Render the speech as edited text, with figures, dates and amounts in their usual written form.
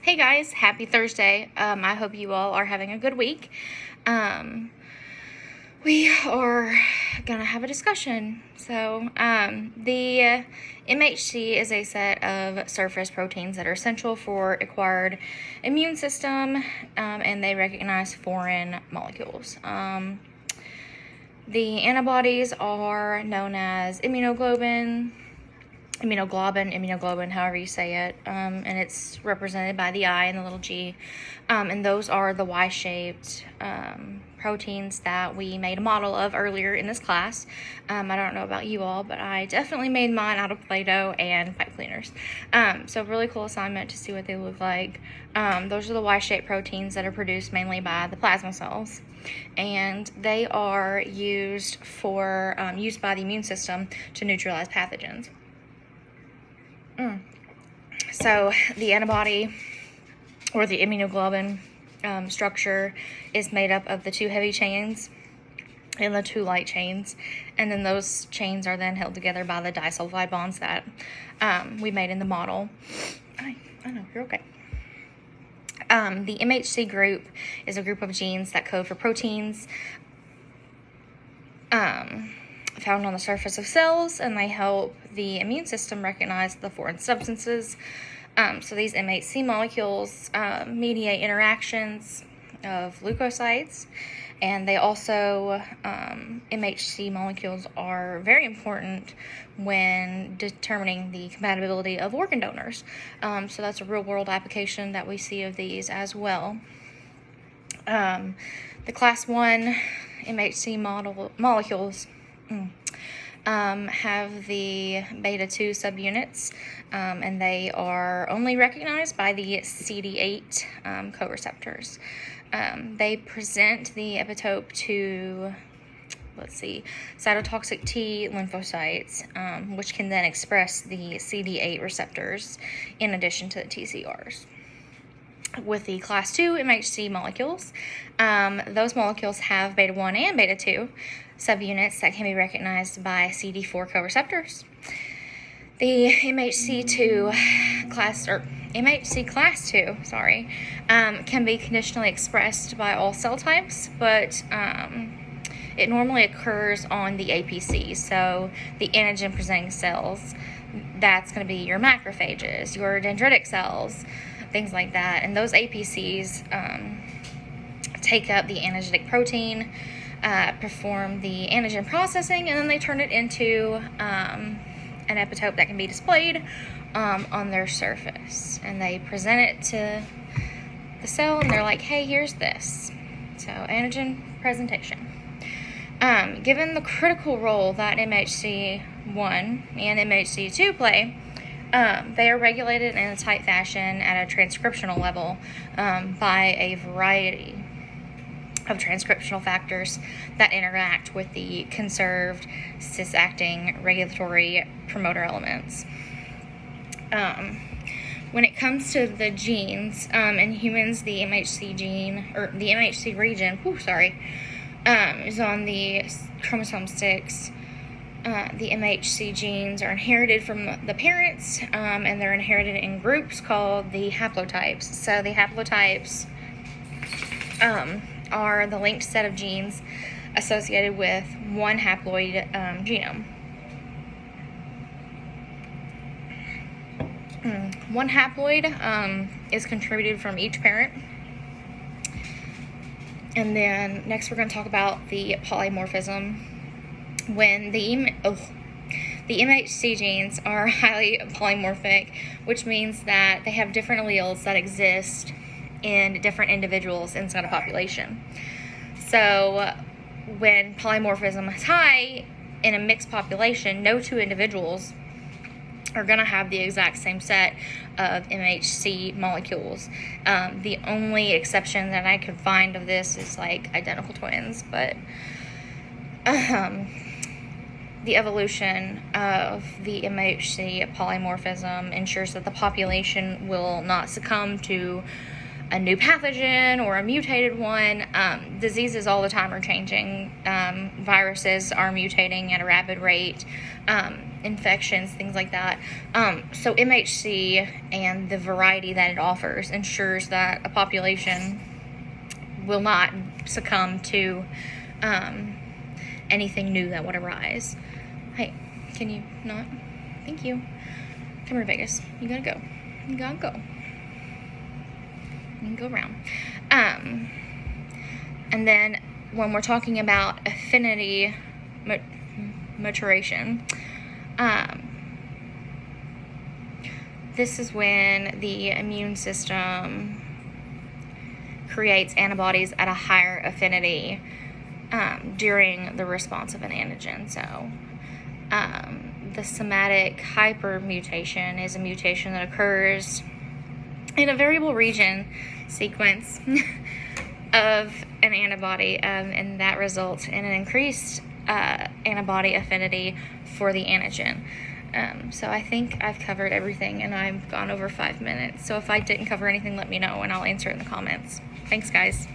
Hey guys, happy Thursday. I hope you all are having a good week. We are gonna have a discussion. So, the MHC is a set of surface proteins that are essential for acquired immune system, and they recognize foreign molecules. The antibodies are known as immunoglobulin, however you say it, and it's represented by the I and the little g, and those are the Y-shaped proteins that we made a model of earlier in this class. I don't know about you all, but I definitely made mine out of Play-Doh and pipe cleaners. So really cool assignment to see what they look like. Those are the Y-shaped proteins that are produced mainly by the plasma cells, and they are used by the immune system to neutralize pathogens. So the antibody or the immunoglobulin structure is made up of the two heavy chains and the two light chains, and then those chains are then held together by the disulfide bonds that we made in the model. I know, you're okay. The MHC group is a group of genes that code for proteins found on the surface of cells, and they help the immune system recognize the foreign substances. So these MHC molecules mediate interactions of leukocytes, and they also, MHC molecules are very important when determining the compatibility of organ donors. So that's a real-world application that we see of these as well. The class 1 MHC molecules have the beta 2 subunits, and they are only recognized by the CD8 co-receptors. They present the epitope to, cytotoxic T lymphocytes, which can then express the CD8 receptors in addition to the TCRs. With the class 2 MHC molecules, those molecules have beta 1 and beta 2 subunits that can be recognized by CD4 co-receptors. The MHC class 2, can be conditionally expressed by all cell types, but it normally occurs on the APC, so the antigen presenting cells. That's going to be your macrophages, your dendritic cells, things like that. And those APCs take up the antigenic protein, perform the antigen processing, and then they turn it into an epitope that can be displayed on their surface. And they present it to the cell, and they're like, hey, here's this. So antigen presentation. Given the critical role that MHC1 and MHC2 play, they are regulated in a tight fashion at a transcriptional level by a variety of transcriptional factors that interact with the conserved cis-acting regulatory promoter elements. When it comes to the genes, in humans, the MHC gene, or the MHC region, is on the chromosome 6. The MHC genes are inherited from the parents, and they're inherited in groups called the haplotypes. So the haplotypes are the linked set of genes associated with one haploid genome. One haploid is contributed from each parent. And then next we're going to talk about the polymorphism. When the MHC genes are highly polymorphic, which means that they have different alleles that exist in different individuals inside a population. So when polymorphism is high in a mixed population, no two individuals are going to have the exact same set of MHC molecules. The only exception that I could find of this is like identical twins, but the evolution of the MHC polymorphism ensures that the population will not succumb to a new pathogen or a mutated one. Diseases all the time are changing. Viruses are mutating at a rapid rate. infections, things like that. So MHC and the variety that it offers ensures that a population will not succumb to anything new that would arise. Hey, can you not? Thank you. Come here, Vegas. You gotta go. You gotta go. You can go around. And then when we're talking about affinity maturation, this is when the immune system creates antibodies at a higher affinity during the response of an antigen. So the somatic hypermutation is a mutation that occurs in a variable region sequence of an antibody, and that results in an increased antibody affinity for the antigen. So I think I've covered everything, and I've gone over 5 minutes. So if I didn't cover anything, let me know, and I'll answer it in the comments. Thanks, guys.